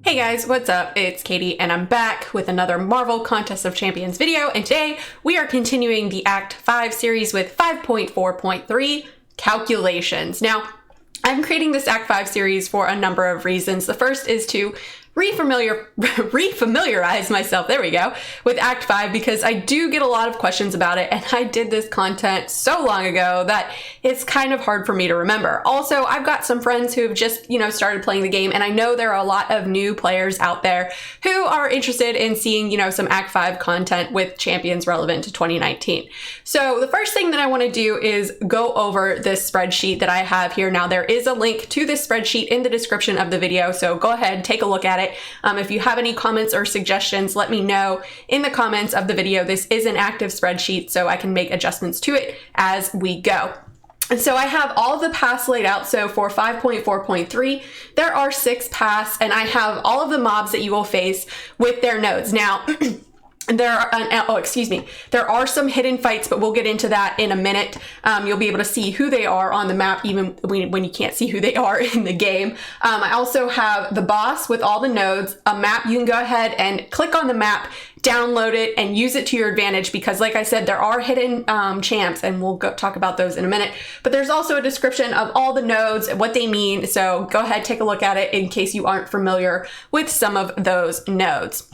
Hey guys, what's up? It's Katie and I'm back with another Marvel Contest of Champions video, and today we are continuing the Act 5 series with 5.4.3 Calculations. Now, I'm creating this Act 5 series for a number of reasons. The first is to refamiliarize myself, there we go, with Act 5 because I do get a lot of questions about it, and I did this content so long ago that it's kind of hard for me to remember. Also, I've got some friends who have just, started playing the game, and I know there are a lot of new players out there who are interested in seeing, some Act 5 content with champions relevant to 2019. So the first thing that I want to do is go over this spreadsheet that I have here. Now, there is a link to this spreadsheet in the description of the video, so go ahead, take a look at it. If you have any comments or suggestions, let me know in the comments of the video. This is an active spreadsheet, so I can make adjustments to it as we go. And so I have all of the paths laid out. So for 5.4.3, there are 6 paths, and I have all of the mobs that you will face with their nodes. Now, there are some hidden fights, but we'll get into that in a minute. You'll be able to see who they are on the map, even when you can't see who they are in the game. I also have the boss with all the nodes, a map. You can go ahead and click on the map, download it, and use it to your advantage because, like I said, there are hidden champs, and we'll talk about those in a minute. But there's also a description of all the nodes, what they mean, so go ahead, take a look at it in case you aren't familiar with some of those nodes.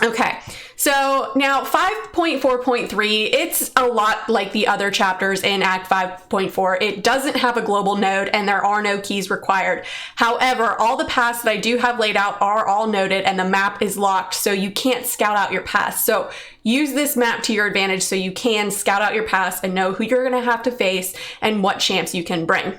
Okay, so now 5.4.3, it's a lot like the other chapters in Act 5.4. It doesn't have a global node and there are no keys required. However, all the paths that I do have laid out are all noted and the map is locked, so you can't scout out your paths. So use this map to your advantage so you can scout out your paths and know who you're gonna have to face and what champs you can bring.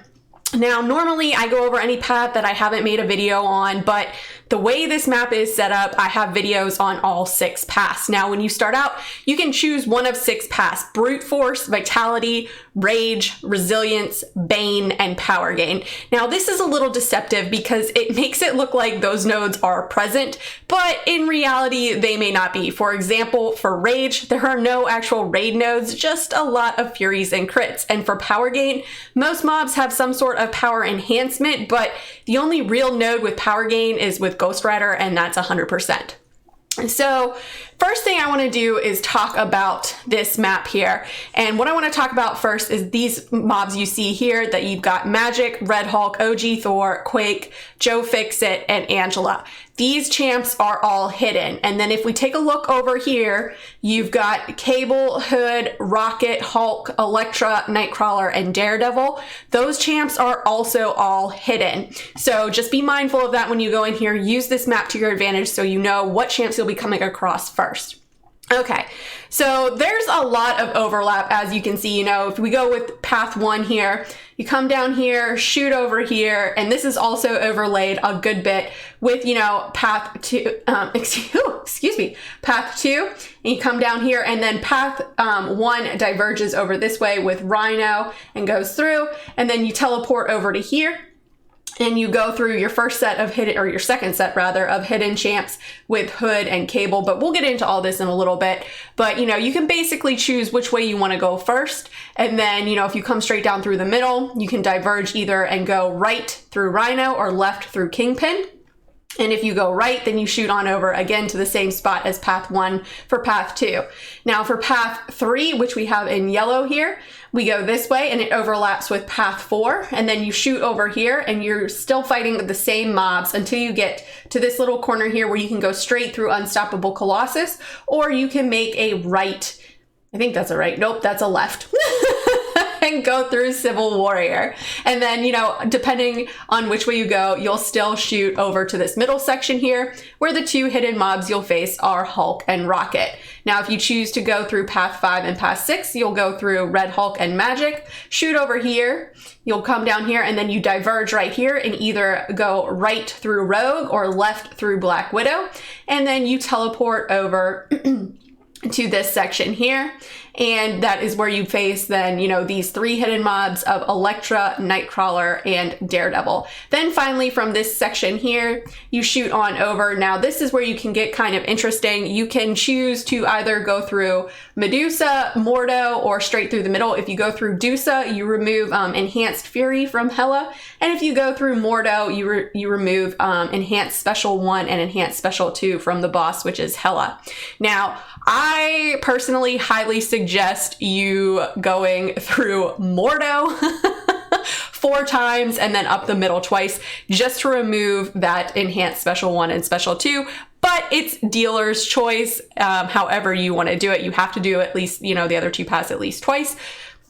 Now, normally I go over any path that I haven't made a video on, but the way this map is set up, I have videos on all 6 paths. Now, when you start out, you can choose one of 6 paths: Brute Force, Vitality, Rage, Resilience, Bane, and Power Gain. Now, this is a little deceptive because it makes it look like those nodes are present, but in reality, they may not be. For example, for Rage, there are no actual raid nodes, just a lot of Furies and crits. And for Power Gain, most mobs have some sort of power enhancement, but the only real node with Power Gain is with Ghost Rider, and that's 100%. So first thing I want to do is talk about this map here. And what I want to talk about first is these mobs you see here that you've got: Magic, Red Hulk, OG Thor, Quake, Joe Fixit, and Angela. These champs are all hidden. And then if we take a look over here, you've got Cable, Hood, Rocket, Hulk, Elektra, Nightcrawler, and Daredevil. Those champs are also all hidden. So just be mindful of that when you go in here. Use this map to your advantage so you know what champs you'll be coming across first. Okay, so there's a lot of overlap, as you can see. If we go with path 1 here, you come down here, shoot over here, and this is also overlaid a good bit with, path 2, path 2, and you come down here, and then path 1 diverges over this way with Rhino and goes through, and then you teleport over to here. And you go through your first set of hidden, or your second set rather, of hidden champs with Hood and Cable, but we'll get into all this in a little bit. But you can basically choose which way you want to go first. And then, if you come straight down through the middle, you can diverge either and go right through Rhino or left through Kingpin. And if you go right, then you shoot on over again to the same spot as path 1 for path 2. Now for path 3, which we have in yellow here, we go this way and it overlaps with path 4, and then you shoot over here and you're still fighting with the same mobs until you get to this little corner here where you can go straight through Unstoppable Colossus, or you can make a right. I think that's a right. Nope, that's a left. And go through Civil Warrior. And then, depending on which way you go, you'll still shoot over to this middle section here where the 2 hidden mobs you'll face are Hulk and Rocket. Now, if you choose to go through path 5 and path 6, you'll go through Red Hulk and Magic, shoot over here, you'll come down here, and then you diverge right here and either go right through Rogue or left through Black Widow. And then you teleport over to this section here, and that is where you face then, you know, these 3 hidden mobs of Elektra, Nightcrawler, and Daredevil. Then finally from this section here, you shoot on over. Now this is where you can get kind of interesting. You can choose to either go through Medusa, Mordo, or straight through the middle. If you go through Medusa, you remove Enhanced Fury from Hela, and if you go through Mordo, you remove Enhanced Special 1 and Enhanced Special 2 from the boss, which is Hela. Now, I personally highly suggest you going through Mordo 4 times and then up the middle twice, just to remove that Enhanced Special 1 and Special 2. But it's dealer's choice, however you want to do it. You have to do at least, you know, the other 2 pass at least twice.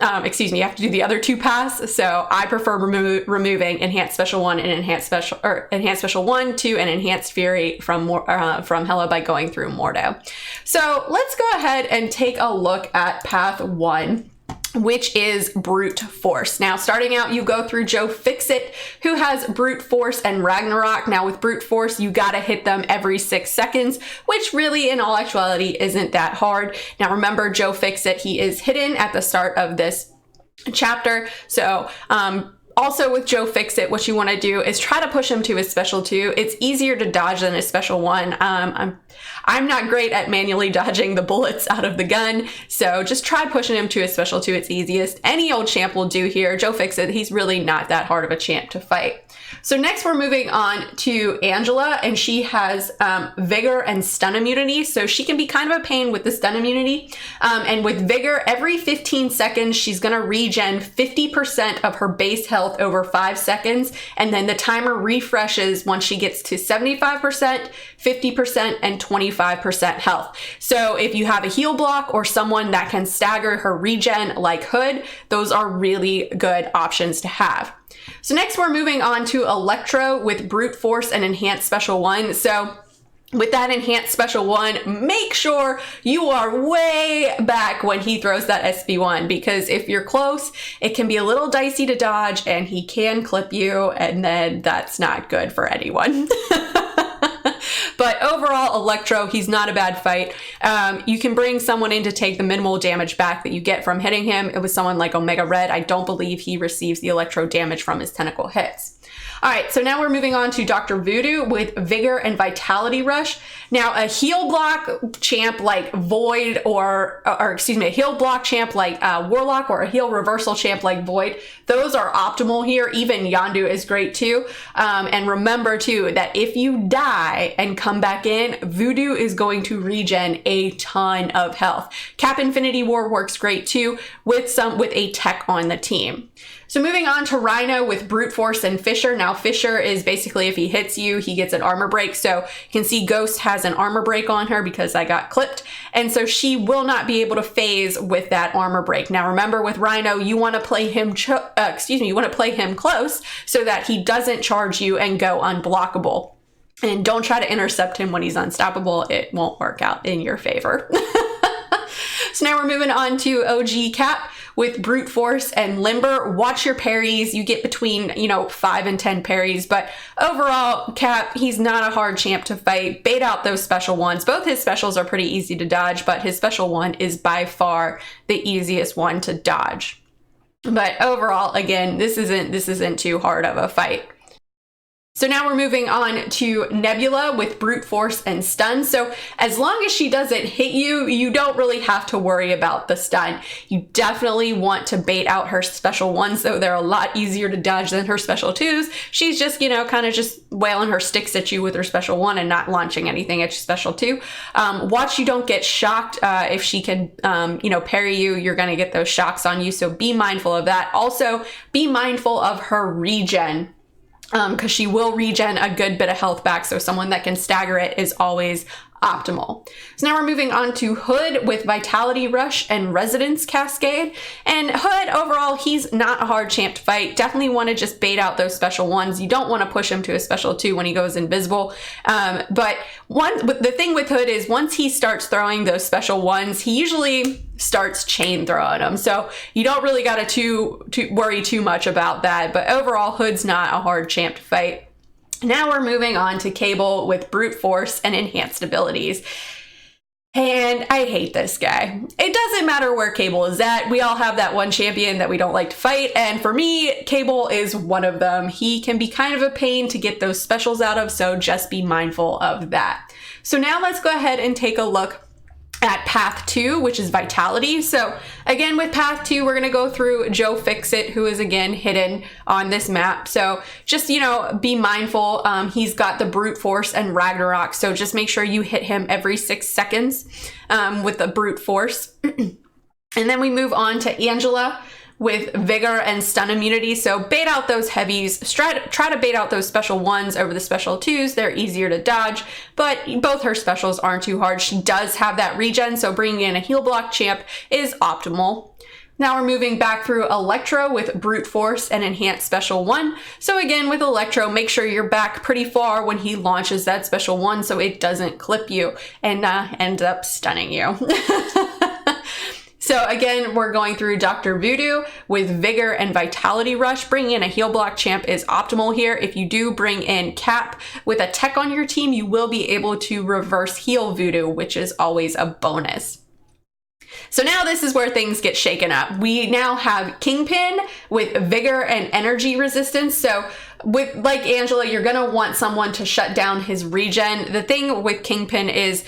Excuse me, you have to do the other 2 pass. So I prefer removing Enhanced Special 1 and Enhanced Special 1, 2, and Enhanced Fury from Hela by going through Mordo. So let's go ahead and take a look at path 1, which is Brute Force. Now, starting out, you go through Joe Fixit, who has Brute Force and Ragnarok. Now, with Brute Force, you gotta hit them every 6 seconds, which really, in all actuality, isn't that hard. Now, remember, Joe Fixit, he is hidden at the start of this chapter. So, also with Joe Fixit, what you want to do is try to push him to his special 2. It's easier to dodge than his special 1. I'm not great at manually dodging the bullets out of the gun, so just try pushing him to his special 2. It's easiest. Any old champ will do here. Joe Fixit, he's really not that hard of a champ to fight. So next we're moving on to Angela, and she has Vigor and Stun immunity, so she can be kind of a pain with the stun immunity. And with Vigor, every 15 seconds, she's gonna regen 50% of her base health over 5 seconds, and then the timer refreshes once she gets to 75%, 50%, and 25% health. So if you have a heal block or someone that can stagger her regen like Hood, those are really good options to have. So next we're moving on to Electro with Brute Force and Enhanced Special 1. So with that Enhanced Special 1, make sure you are way back when he throws that SB1, because if you're close, it can be a little dicey to dodge and he can clip you, and then that's not good for anyone. But overall, Electro, he's not a bad fight. You can bring someone in to take the minimal damage back that you get from hitting him. It was someone like Omega Red. I don't believe he receives the Electro damage from his tentacle hits. All right, so now we're moving on to Dr. Voodoo with Vigor and Vitality Rush. Now, a heal block champ like Void, or excuse me, a heal block champ like Warlock, or a heal reversal champ like Void, those are optimal here. Even Yondu is great too. And remember too, that if you die and come back in, Voodoo is going to regen a ton of health. Cap Infinity War works great too with a tech on the team. So moving on to Rhino with Brute Force and Fisher. Now Fisher is basically, if he hits you, he gets an armor break. So you can see Ghost has an armor break on her because I got clipped. And so she will not be able to phase with that armor break. Now remember, with Rhino, you want to play him, you want to play him close so that he doesn't charge you and go unblockable. And don't try to intercept him when he's unstoppable. It won't work out in your favor. So now we're moving on to OG Cap with Brute Force and Limber. Watch your parries. You get between, 5 and 10 parries. But overall, Cap, he's not a hard champ to fight. Bait out those special ones. Both his specials are pretty easy to dodge, but his special one is by far the easiest one to dodge. But overall, again, this isn't too hard of a fight. So now we're moving on to Nebula with Brute Force and Stun. So as long as she doesn't hit you, you don't really have to worry about the stun. You definitely want to bait out her special ones, though they're a lot easier to dodge than her special twos. She's just, kind of just wailing her sticks at you with her special one and not launching anything at your special two. Watch you don't get shocked. If she can, parry you, you're going to get those shocks on you. So be mindful of that. Also, be mindful of her regen. Because she will regen a good bit of health back, so someone that can stagger it is always optimal. So now we're moving on to Hood with Vitality Rush and Resonance Cascade. And Hood, overall, he's not a hard champ to fight. Definitely want to just bait out those special ones. You don't want to push him to a special two when he goes invisible. But the thing with Hood is once he starts throwing those special ones, he usually starts chain throwing them. So you don't really got to worry too much about that. But overall, Hood's not a hard champ to fight. Now we're moving on to Cable with Brute Force and Enhanced Abilities. And I hate this guy. It doesn't matter where Cable is at. We all have that one champion that we don't like to fight. And for me, Cable is one of them. He can be kind of a pain to get those specials out of, so just be mindful of that. So now let's go ahead and take a look at path 2, which is Vitality. So again, with path 2, we're gonna go through Joe Fixit, who is again hidden on this map. So just, be mindful. He's got the Brute Force and Ragnarok. So just make sure you hit him every 6 seconds with the Brute Force. And then we move on to Angela with Vigor and Stun Immunity. So bait out those heavies, try to bait out those special 1s over the special 2s. They're easier to dodge, but both her specials aren't too hard. She does have that regen, so bringing in a heal block champ is optimal. Now we're moving back through Electro with Brute Force and Enhanced Special 1. So again, with Electro, make sure you're back pretty far when he launches that special 1 so it doesn't clip you and end up stunning you. So again, we're going through Dr. Voodoo with Vigor and Vitality Rush. Bringing in a heal block champ is optimal here. If you do bring in Cap with a tech on your team, you will be able to reverse heal Voodoo, which is always a bonus. So now this is where things get shaken up. We now have Kingpin with Vigor and Energy Resistance. So with like Angela, you're gonna want someone to shut down his regen. The thing with Kingpin is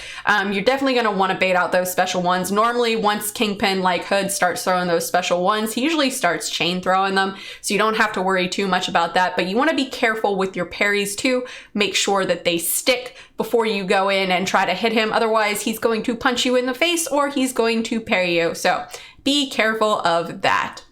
you're definitely gonna wanna bait out those special 1s. Normally, once Kingpin like Hood starts throwing those special 1s, he usually starts chain throwing them. So you don't have to worry too much about that, but you wanna be careful with your parries too. Make sure that they stick before you go in and try to hit him. Otherwise, he's going to punch you in the face or he's going to parry you. So be careful of that.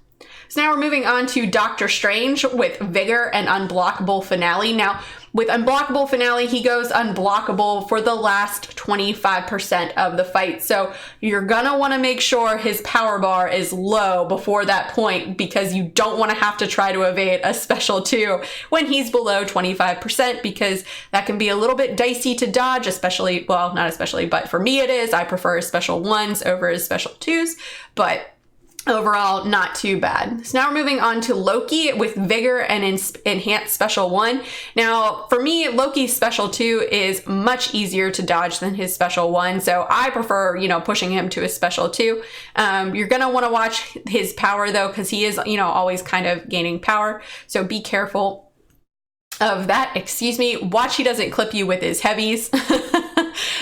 So now we're moving on to Doctor Strange with Vigor and Unblockable Finale. Now, with Unblockable Finale, he goes unblockable for the last 25% of the fight. So you're gonna wanna make sure his power bar is low before that point because you don't wanna have to try to evade a special 2 when he's below 25% because that can be a little bit dicey to dodge, especially, well, not especially, but for me it is. I prefer his special 1s over his special 2s, but overall, not too bad. So now we're moving on to Loki with Vigor and Enhanced Special 1. Now, for me, Loki's Special 2 is much easier to dodge than his Special 1, so I prefer, pushing him to his Special 2. You're gonna wanna watch his power though, because he is, always kind of gaining power, so be careful of that. Watch he doesn't clip you with his heavies.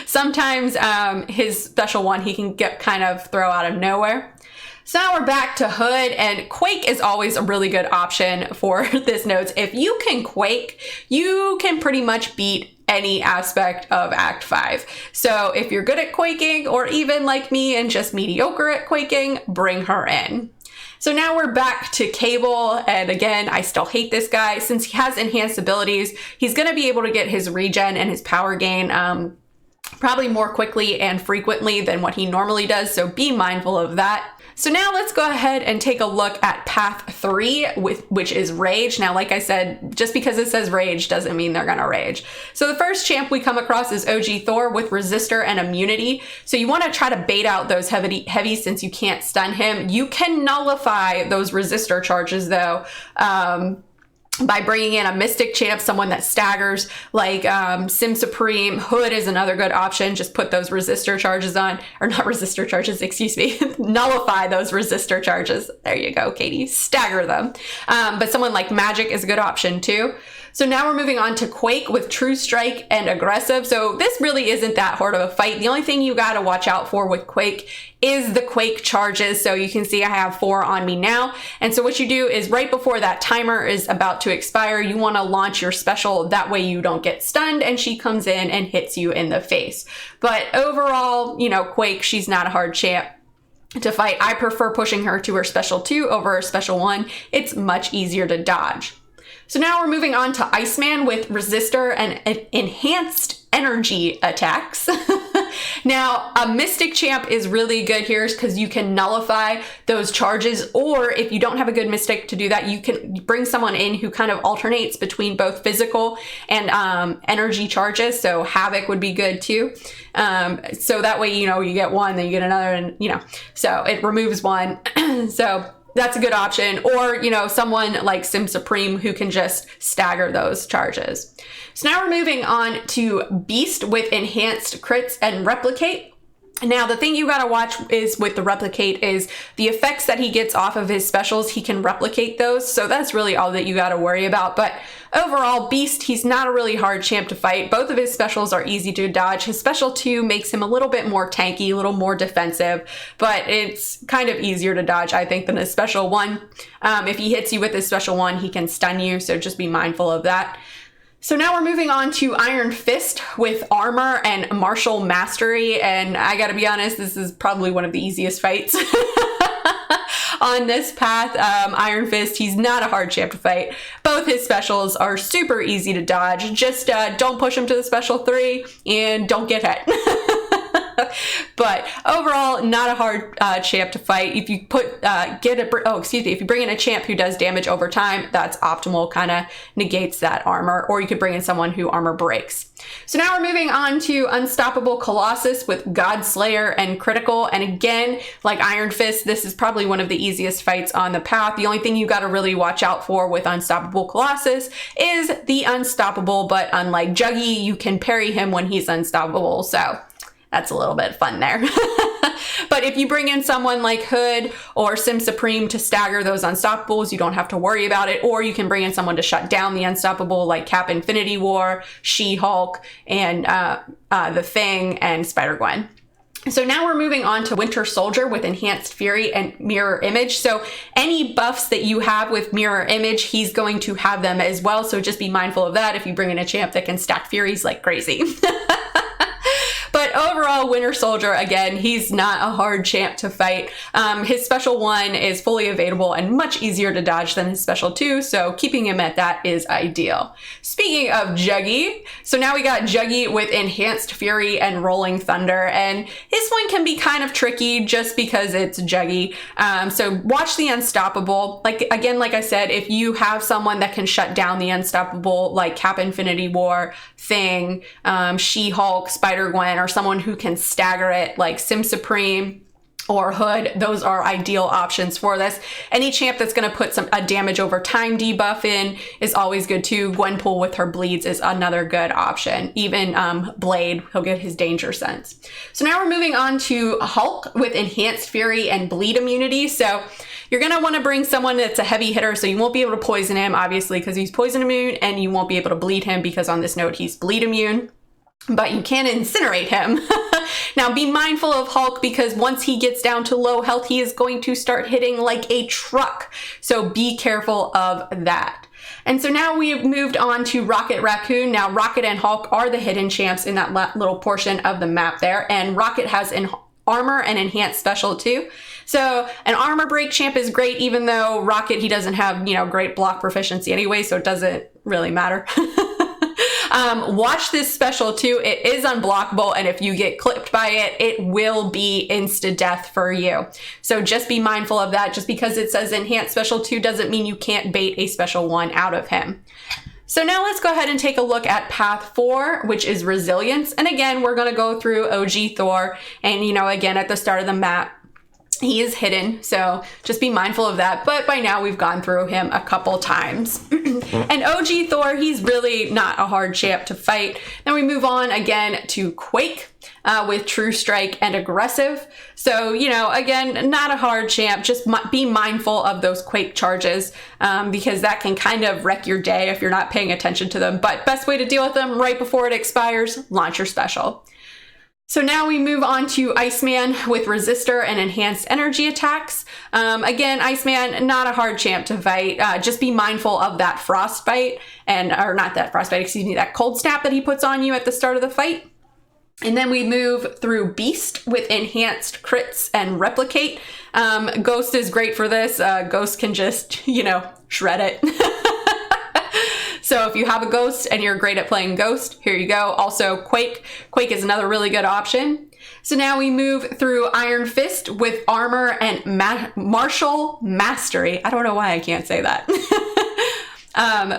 Sometimes his Special 1 he can kind of throw out of nowhere. So now we're back to Hood, and Quake is always a really good option for this notes. If you can Quake, you can pretty much beat any aspect of Act 5. So if you're good at quaking, or even like me and just mediocre at quaking, bring her in. So now we're back to Cable, and again, I still hate this guy. Since he has enhanced abilities, he's gonna be able to get his regen and his power gain probably more quickly and frequently than what he normally does, so be mindful of that. So now let's go ahead and take a look at path 3, which is Rage. Now, like I said, just because it says Rage doesn't mean they're gonna rage. So the first champ we come across is OG Thor with Resistor and Immunity. So you wanna try to bait out those heavies since you can't stun him. You can nullify those Resistor charges though, by bringing in a Mystic champ, someone that staggers, like Sim Supreme. Hood is another good option. Just put those resistor charges on, or not resistor charges, excuse me, nullify those resistor charges. There you go, Katy, stagger them. But someone like Magic is a good option too. So now we're moving on to Quake with True Strike and Aggressive. So this really isn't that hard of a fight. The only thing you gotta watch out for with Quake is the Quake charges. So you can see I have 4 on me now. And so what you do is right before that timer is about to expire, you wanna launch your special. That way you don't get stunned and she comes in and hits you in the face. But overall, Quake, she's not a hard champ to fight. I prefer pushing her to her special 2 over her special 1. It's much easier to dodge. So now we're moving on to Iceman with Resistor and Enhanced Energy attacks. Now, a Mystic champ is really good here because you can nullify those charges, or if you don't have a good Mystic to do that, you can bring someone in who kind of alternates between both physical and energy charges. So Havoc would be good too. So that way, you get one, then you get another, and so it removes one. So that's a good option. Or, someone like Sim Supreme who can just stagger those charges. So now we're moving on to Beast with Enhanced Crits and Replicate. Now, the thing you gotta watch is with the replicate is the effects that he gets off of his specials, he can replicate those. So that's really all that you gotta worry about. But overall, Beast, he's not a really hard champ to fight. Both of his specials are easy to dodge. His special 2 makes him a little bit more tanky, a little more defensive, but it's kind of easier to dodge, I think, than his special 1. If he hits you with his special 1, he can stun you, so just be mindful of that. So now we're moving on to Iron Fist with armor and martial mastery, and I gotta be honest, this is probably one of the easiest fights on this path. Iron Fist, he's not a hard champ to fight. Both his specials are super easy to dodge. Just don't push him to the special 3 and don't get hit. But overall, not a hard champ to fight. If you if you bring in a champ who does damage over time, that's optimal, kind of negates that armor, or you could bring in someone who armor breaks. So now we're moving on to Unstoppable Colossus with Godslayer and Critical. And again, like Iron Fist, this is probably one of the easiest fights on the path. The only thing you got to really watch out for with Unstoppable Colossus is the unstoppable, but unlike Juggy, you can parry him when he's unstoppable. So that's a little bit fun there. But if you bring in someone like Hood or Sim Supreme to stagger those unstoppables, you don't have to worry about it. Or you can bring in someone to shut down the unstoppable like Cap Infinity War, She-Hulk, and The Thing, and Spider-Gwen. So now we're moving on to Winter Soldier with Enhanced Fury and Mirror Image. So any buffs that you have with Mirror Image, he's going to have them as well. So just be mindful of that if you bring in a champ that can stack Furies like crazy. But overall, Winter Soldier, again, he's not a hard champ to fight. His special 1 is fully evadable and much easier to dodge than his special 2, so keeping him at that is ideal. Speaking of Juggy, so now we got Juggy with Enhanced Fury and Rolling Thunder, and this one can be kind of tricky just because it's Juggy. So watch the Unstoppable. Like I said, if you have someone that can shut down the Unstoppable, like Cap Infinity War, Thing, She-Hulk, Spider-Gwen, or someone who can stagger it like Sim Supreme or Hood, those are ideal options for this. Any champ that's going to put a damage over time debuff in is always good too. Gwenpool with her bleeds is another good option. Even Blade, he'll get his danger sense. So now we're moving on to Hulk with Enhanced Fury and Bleed Immunity. So you're going to want to bring someone that's a heavy hitter, so you won't be able to poison him, obviously, because he's poison immune, and you won't be able to bleed him because on this note, he's bleed immune. But you can incinerate him. Now be mindful of Hulk because once he gets down to low health, he is going to start hitting like a truck. So be careful of that. And so now we've moved on to Rocket Raccoon. Now Rocket and Hulk are the hidden champs in that little portion of the map there. And Rocket has an armor and enhanced special too. So an armor break champ is great, even though Rocket, he doesn't have, great block proficiency anyway, so it doesn't really matter. Watch this special too. It is unblockable, and if you get clipped by it, it will be insta-death for you. So just be mindful of that. Just because it says enhanced special 2 doesn't mean you can't bait a special 1 out of him. So now let's go ahead and take a look at path 4, which is Resilience. And again, we're going to go through OG Thor, and again, at the start of the map, he is hidden, so just be mindful of that. But by now we've gone through him a couple times. And OG Thor, he's really not a hard champ to fight. Then we move on again to Quake with True Strike and Aggressive. So, again, not a hard champ. Just be mindful of those Quake charges because that can kind of wreck your day if you're not paying attention to them. But best way to deal with them right before it expires, launch your special. So now we move on to Iceman with Resistor and Enhanced Energy Attacks. Again, Iceman, not a hard champ to fight. Just be mindful of that Frostbite, or not that Frostbite, excuse me, that Cold Snap that he puts on you at the start of the fight. And then we move through Beast with Enhanced Crits and Replicate. Ghost is great for this. Ghost can just, shred it. So if you have a Ghost and you're great at playing Ghost, here you go. Also Quake. Quake is another really good option. So now we move through Iron Fist with Armor and Martial Mastery. I don't know why I can't say that.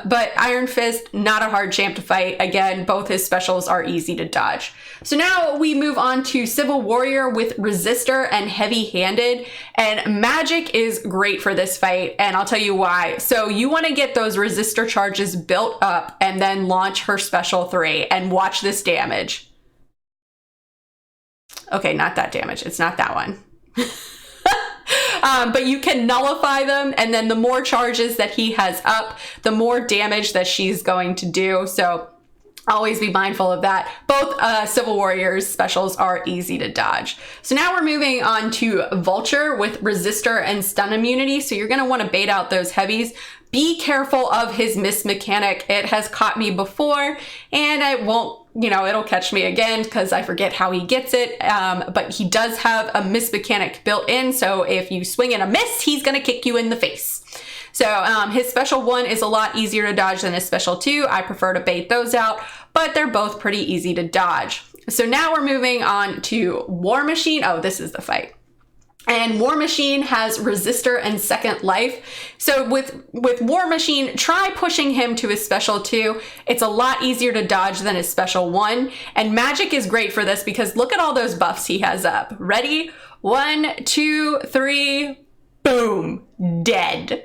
But Iron Fist, not a hard champ to fight. Again, both his specials are easy to dodge. So now we move on to Civil Warrior with Resistor and Heavy Handed. And Magic is great for this fight, and I'll tell you why. So you want to get those Resistor charges built up and then launch her special 3 and watch this damage. Okay, not that damage. It's not that one. But you can nullify them, and then the more charges that he has up, the more damage that she's going to do. So always be mindful of that. Both Civil Warriors specials are easy to dodge. So now we're moving on to Vulture with Resistor and Stun Immunity. So you're going to want to bait out those heavies. Be careful of his miss mechanic. It has caught me before, and it won't, it'll catch me again because I forget how he gets it. But he does have a miss mechanic built in. So if you swing and a miss, he's going to kick you in the face. So his special 1 is a lot easier to dodge than his special 2. I prefer to bait those out, but they're both pretty easy to dodge. So now we're moving on to War Machine. Oh, this is the fight. And War Machine has Resistor and Second Life. So with War Machine, try pushing him to his special 2. It's a lot easier to dodge than his special 1. And Magic is great for this because look at all those buffs he has up. Ready? 1, 2, 3, boom, dead.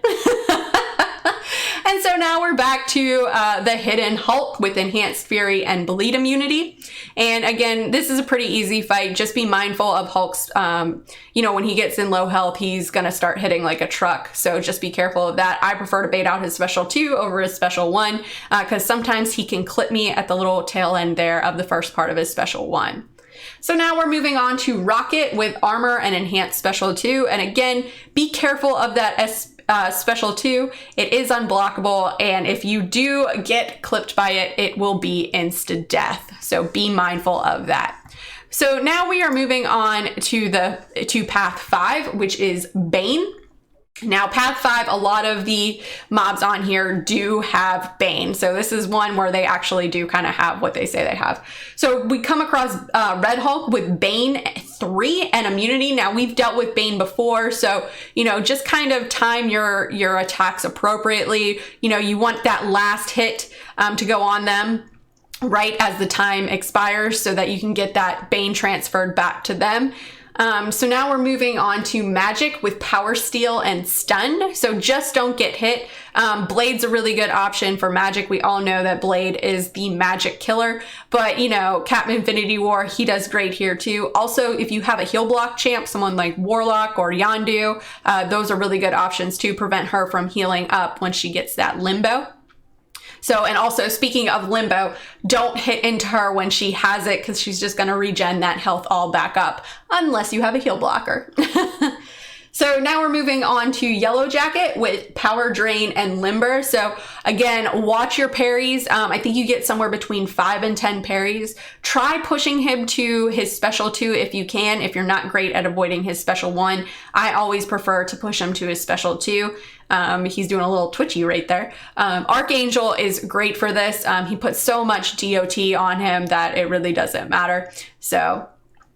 And so now we're back to the Hidden Hulk with Enhanced Fury and Bleed Immunity. And again, this is a pretty easy fight. Just be mindful of Hulk's, when he gets in low health, he's going to start hitting like a truck. So just be careful of that. I prefer to bait out his special 2 over his special 1 because sometimes he can clip me at the little tail end there of the first part of his special 1. So now we're moving on to Rocket with Armor and Enhanced Special 2. And again, be careful of that special 2. It is unblockable, and if you do get clipped by it, it will be insta death. So be mindful of that. So now we are moving on to Path 5, which is Bane. Now, Path 5, a lot of the mobs on here do have Bane. So this is one where they actually do kind of have what they say they have. So we come across Red Hulk with Bane 3 and Immunity. Now, we've dealt with Bane before. So, just kind of time your attacks appropriately. You want that last hit to go on them right as the time expires so that you can get that Bane transferred back to them. So now we're moving on to Magic with Power Steal and Stun. So just don't get hit. Blade's a really good option for Magic. We all know that Blade is the magic killer, but Captain Infinity War, he does great here too. Also, if you have a heal block champ, someone like Warlock or Yondu, those are really good options to prevent her from healing up when she gets that limbo. So, and also speaking of limbo, don't hit into her when she has it because she's just going to regen that health all back up unless you have a heal blocker. So now we're moving on to Yellow Jacket with Power Drain and Limber. So again, watch your parries. I think you get somewhere between 5 and 10 parries. Try pushing him to his special 2 if you can, if you're not great at avoiding his special 1. I always prefer to push him to his special 2. He's doing a little twitchy right there. Archangel is great for this. He puts so much DOT on him that it really doesn't matter. So,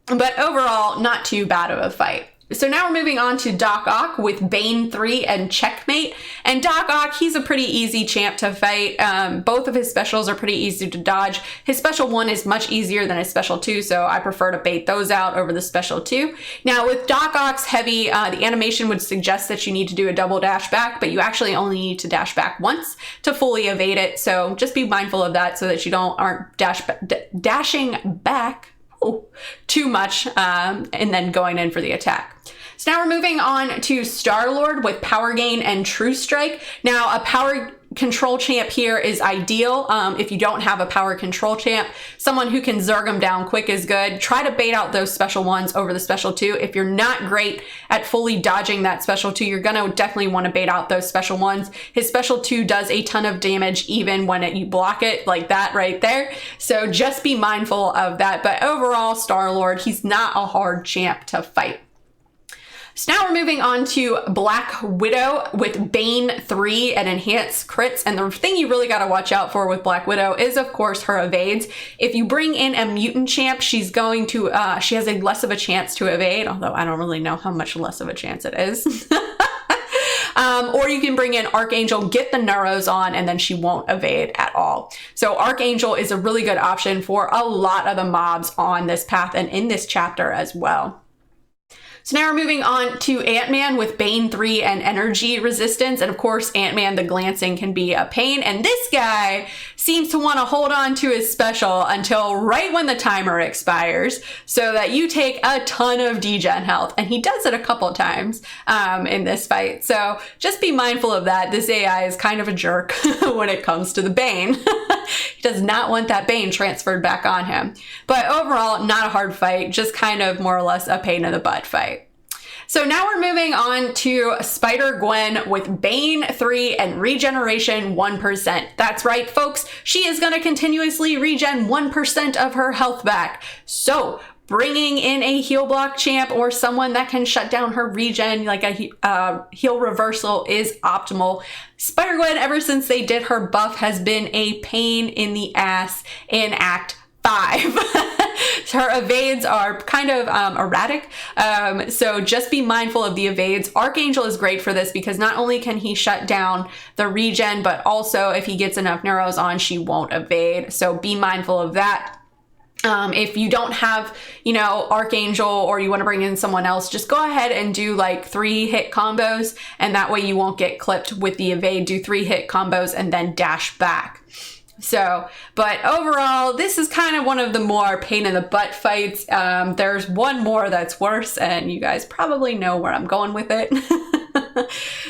but overall, not too bad of a fight. So now we're moving on to Doc Ock with Bane 3 and Checkmate. And Doc Ock, he's a pretty easy champ to fight. Both of his specials are pretty easy to dodge. His special 1 is much easier than his special 2, so I prefer to bait those out over the special 2. Now with Doc Ock's heavy, the animation would suggest that you need to do a double dash back, but you actually only need to dash back once to fully evade it. So just be mindful of that so that you aren't dashing back too much and then going in for the attack. So now we're moving on to Star-Lord with Power Gain and True Strike. Now a power control champ here is ideal. If you don't have a power control champ, someone who can zerg them down quick is good. Try to bait out those special 1s over the special 2. If you're not great at fully dodging that special 2, you're gonna definitely want to bait out those special 1s. His special 2 does a ton of damage even when you block it like that right there. So just be mindful of that. But overall, Star-Lord, he's not a hard champ to fight. So now we're moving on to Black Widow with Bane 3 and Enhanced Crits. And the thing you really got to watch out for with Black Widow is, of course, her evades. If you bring in a mutant champ, she's going to, she has a less of a chance to evade, although I don't really know how much less of a chance it is. Or you can bring in Archangel, get the Neuros on, and then she won't evade at all. So Archangel is a really good option for a lot of the mobs on this path and in this chapter as well. So now we're moving on to Ant-Man with Bane 3 and Energy Resistance. And of course, Ant-Man, the glancing can be a pain. And this guy seems to want to hold on to his special until right when the timer expires so that you take a ton of degen health. And he does it a couple times in this fight. So just be mindful of that. This AI is kind of a jerk when it comes to the Bane. He does not want that Bane transferred back on him. But overall, not a hard fight, just kind of more or less a pain in the butt fight. So now we're moving on to Spider-Gwen with Bane 3 and Regeneration 1%. That's right, folks. She is going to continuously regen 1% of her health back. So bringing in a heal block champ or someone that can shut down her regen, like a heal reversal, is optimal. Spider-Gwen, ever since they did her buff, has been a pain in the ass in Act 5. Her evades are kind of erratic, so just be mindful of the evades. Archangel is great for this because not only can he shut down the regen, but also if he gets enough neuros on, she won't evade. So be mindful of that. If you don't have, Archangel, or you want to bring in someone else, just go ahead and do like 3-hit combos, and that way you won't get clipped with the evade. Do 3-hit combos and then dash back. So, but overall, this is kind of one of the more pain in the butt fights. There's one more that's worse, and you guys probably know where I'm going with it.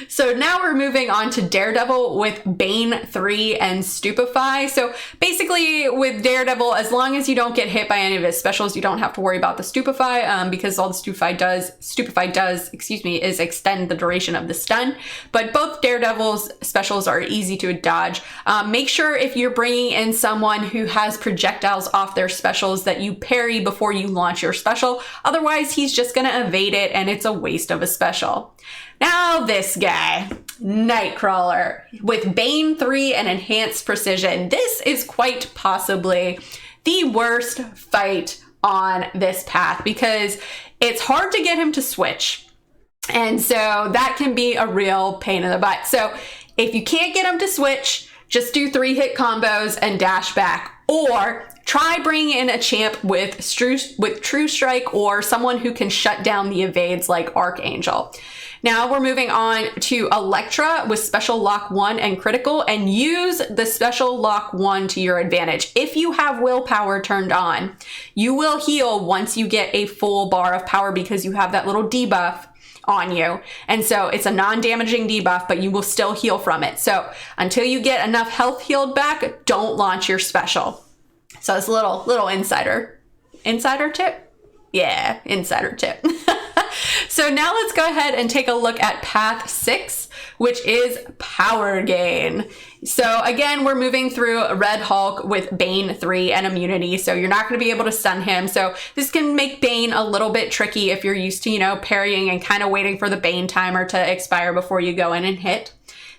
So now we're moving on to Daredevil with Bane 3 and Stupefy. So basically with Daredevil, as long as you don't get hit by any of his specials, you don't have to worry about the Stupefy, because all the Stupefy does, is extend the duration of the stun. But both Daredevil's specials are easy to dodge. Make sure if you're bringing in someone who has projectiles off their specials that you parry before you launch your special. Otherwise, he's just gonna evade it and it's a waste of a special. Now this guy, Nightcrawler, with Bane 3 and Enhanced Precision. This is quite possibly the worst fight on this path because it's hard to get him to switch. And so that can be a real pain in the butt. So if you can't get him to switch, just do 3-hit combos and dash back. Or try bringing in a champ with True Strike or someone who can shut down the evades like Archangel. Now we're moving on to Elektra with Special Lock 1 and Critical, and use the Special Lock 1 to your advantage. If you have willpower turned on, you will heal once you get a full bar of power because you have that little debuff on you. And so it's a non-damaging debuff, but you will still heal from it. So until you get enough health healed back, don't launch your special. So it's a little insider tip. Yeah, insider tip. So now let's go ahead and take a look at Path 6, which is Power Gain. So again, we're moving through Red Hulk with Bane 3 and immunity, so you're not going to be able to stun him. So this can make Bane a little bit tricky if you're used to, parrying and kind of waiting for the Bane timer to expire before you go in and hit.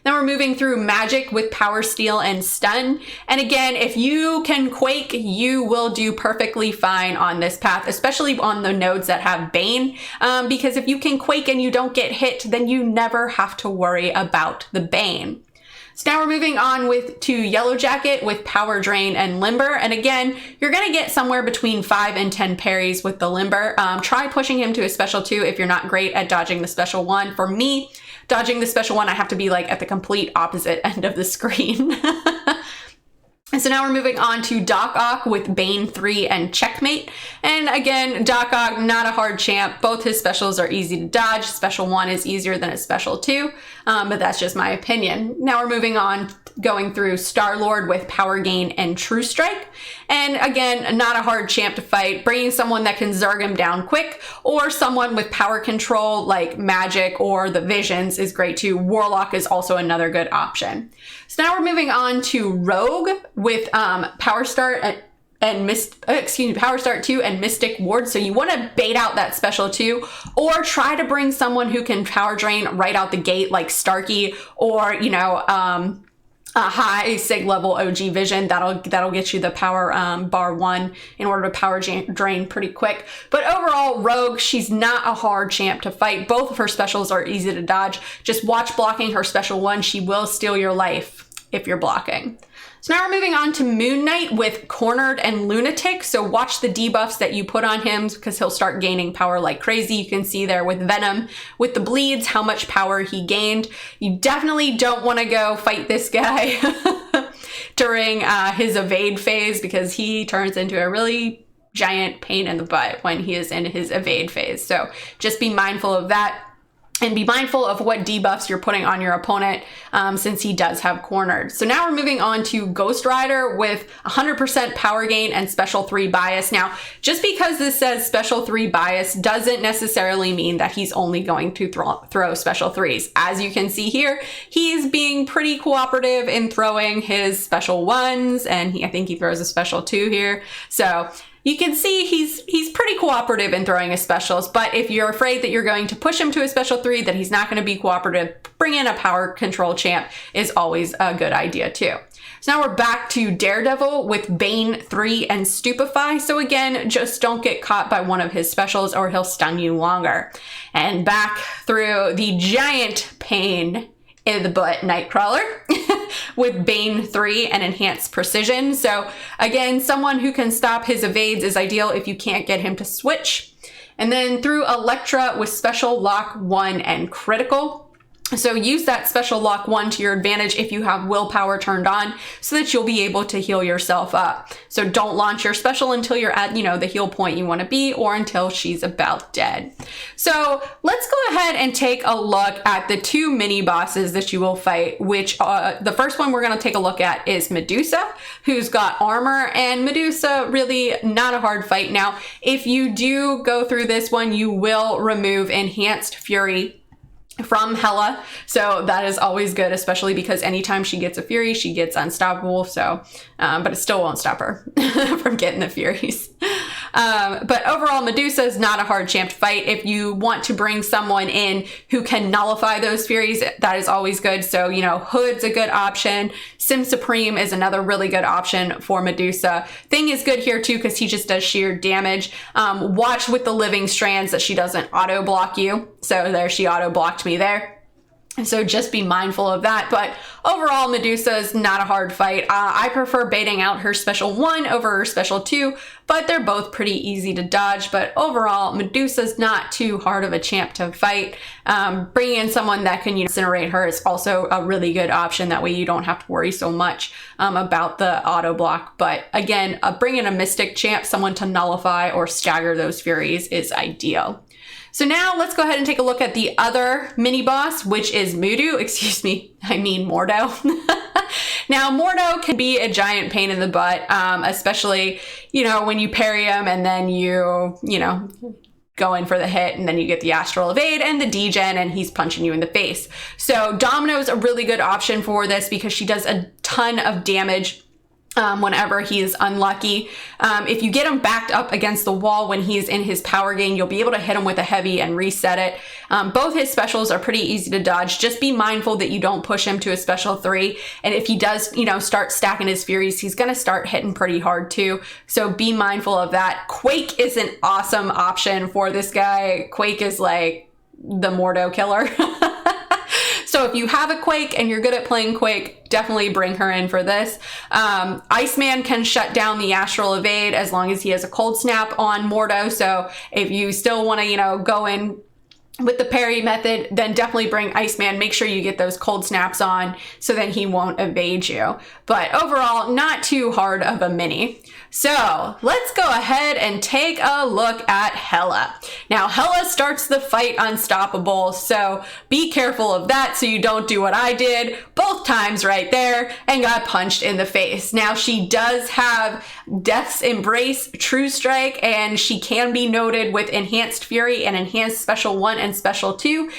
Then we're moving through Magic with Power Steal and Stun. And again, if you can Quake, you will do perfectly fine on this path, especially on the nodes that have Bane. Because if you can Quake and you don't get hit, then you never have to worry about the Bane. So now we're moving on to Yellow Jacket with Power Drain and Limber. And again, you're going to get somewhere between 5 and 10 parries with the Limber. Try pushing him to a Special 2 if you're not great at dodging the Special 1. For me, dodging the Special 1, I have to be like at the complete opposite end of the screen. And so now we're moving on to Doc Ock with Bane 3 and Checkmate. And again, Doc Ock, not a hard champ. Both his specials are easy to dodge. Special 1 is easier than a Special 2, but that's just my opinion. Now we're moving on, going through Star-Lord with Power Gain and True Strike. And again, not a hard champ to fight. Bringing someone that can Zerg him down quick, or someone with power control like Magic or the Visions is great too. Warlock is also another good option. So now we're moving on to Rogue with Power Start Power Start 2 and Mystic Ward. So you want to bait out that Special 2, or try to bring someone who can Power Drain right out the gate like Starkey, or a high sig level OG Vision. That'll get you the power bar 1 in order to power drain pretty quick. But overall, Rogue, she's not a hard champ to fight. Both of her specials are easy to dodge. Just watch blocking her Special 1. She will steal your life if you're blocking. So now we're moving on to Moon Knight with Cornered and Lunatic. So watch the debuffs that you put on him because he'll start gaining power like crazy. You can see there with Venom, with the bleeds, how much power he gained. You definitely don't want to go fight this guy. during his evade phase, because he turns into a really giant pain in the butt when he is in his evade phase. So just be mindful of that. And be mindful of what debuffs you're putting on your opponent, since he does have cornered. So now we're moving on to Ghost Rider with 100% power gain and special 3 bias. Now, just because this says special 3 bias doesn't necessarily mean that he's only going to throw special 3s. As you can see here, he's being pretty cooperative in throwing his special 1s, and I think he throws a special 2 here. So you can see he's pretty cooperative in throwing his specials, but if you're afraid that you're going to push him to a special 3, that he's not going to be cooperative, bring in a power control champ is always a good idea too. So now we're back to Daredevil with Bane 3 and Stupefy. So again, just don't get caught by one of his specials or he'll stun you longer. And back through the giant pain in the butt Nightcrawler with Bane 3 and Enhanced Precision. So again, someone who can stop his evades is ideal if you can't get him to switch. And then through Elektra with Special Lock 1 and Critical. So use that Special Lock 1 to your advantage if you have willpower turned on, so that you'll be able to heal yourself up. So don't launch your special until you're at, the heal point you want to be, or until she's about dead. So let's go ahead and take a look at the 2 mini bosses that you will fight, which the first one we're going to take a look at is Medusa, who's got armor, and Medusa really not a hard fight. Now, if you do go through this one, you will remove Enhanced Fury from Hela, so that is always good, especially because anytime she gets a Fury, she gets unstoppable. So, but it still won't stop her from getting the Furies. But overall, Medusa is not a hard champ to fight. If you want to bring someone in who can nullify those Furies, that is always good. So, Hood's a good option. Sim Supreme is another really good option for Medusa. Thing is good here too, because he just does sheer damage. Watch with the living strands that she doesn't auto block you. So there, she auto blocked me there. So just be mindful of that. But overall, Medusa is not a hard fight. I prefer baiting out her special 1 over her special 2, but they're both pretty easy to dodge. But overall, Medusa's not too hard of a champ to fight. Bringing in someone that can incinerate her is also a really good option. That way you don't have to worry so much about the auto block. But again, bringing a Mystic champ, someone to nullify or stagger those Furies, is ideal. So now let's go ahead and take a look at the other mini boss, which is Mordo. Now, Mordo can be a giant pain in the butt, especially, when you parry him and then you go in for the hit, and then you get the astral evade and the degen, and he's punching you in the face. So Domino's a really good option for this because she does a ton of damage whenever he's unlucky. If you get him backed up against the wall when he's in his power gain, you'll be able to hit him with a heavy and reset it. Both his specials are pretty easy to dodge. Just be mindful that you don't push him to a special 3. And if he does, start stacking his Furies, he's going to start hitting pretty hard too. So be mindful of that. Quake is an awesome option for this guy. Quake is like the Mordo killer. So if you have a Quake and you're good at playing Quake, definitely bring her in for this. Iceman can shut down the astral evade as long as he has a cold snap on Mordo. So if you still want to, go in with the parry method, then definitely bring Iceman. Make sure you get those cold snaps on so then he won't evade you. But overall, not too hard of a mini. So let's go ahead and take a look at Hela. Now, Hela starts the fight unstoppable, so be careful of that so you don't do what I did both times right there and got punched in the face. Now, she does have Death's Embrace, True Strike, and she can be noted with Enhanced Fury and Enhanced Special 1 and Special 2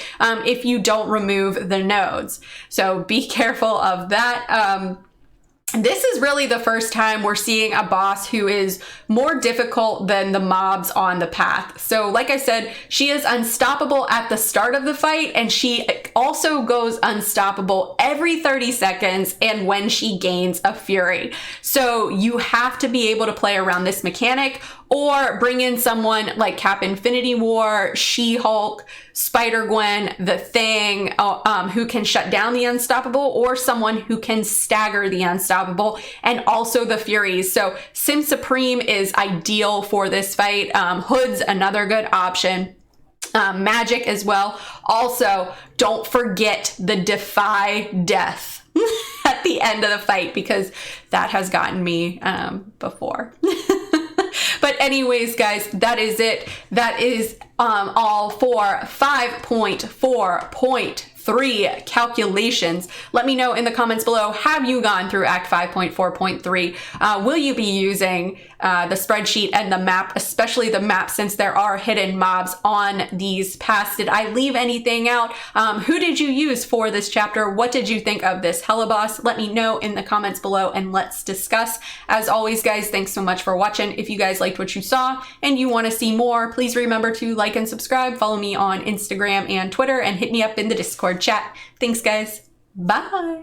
if you don't remove the nodes. So be careful of that. This is really the first time we're seeing a boss who is more difficult than the mobs on the path. So like I said, she is unstoppable at the start of the fight, and she also goes unstoppable every 30 seconds and when she gains a Fury. So you have to be able to play around this mechanic, or bring in someone like Cap Infinity War, She-Hulk, Spider-Gwen, The Thing, who can shut down the unstoppable, or someone who can stagger the unstoppable and also the Furies. So Sim Supreme is ideal for this fight. Hood's another good option. Magic as well. Also, don't forget the Defy Death. at the end of the fight, because that has gotten me before. But anyways, guys, that is it. That is all for 5.4.3 calculations. Let me know in the comments below, have you gone through Act 5.4.3? Will you be using the spreadsheet and the map, especially the map, since there are hidden mobs on these paths? Did I leave anything out? Who did you use for this chapter? What did you think of this Hela Boss? Let me know in the comments below and let's discuss. As always, guys, thanks so much for watching. If you guys liked what you saw and you want to see more, please remember to like and subscribe. Follow me on Instagram and Twitter and hit me up in the Discord chat. Thanks, guys. Bye.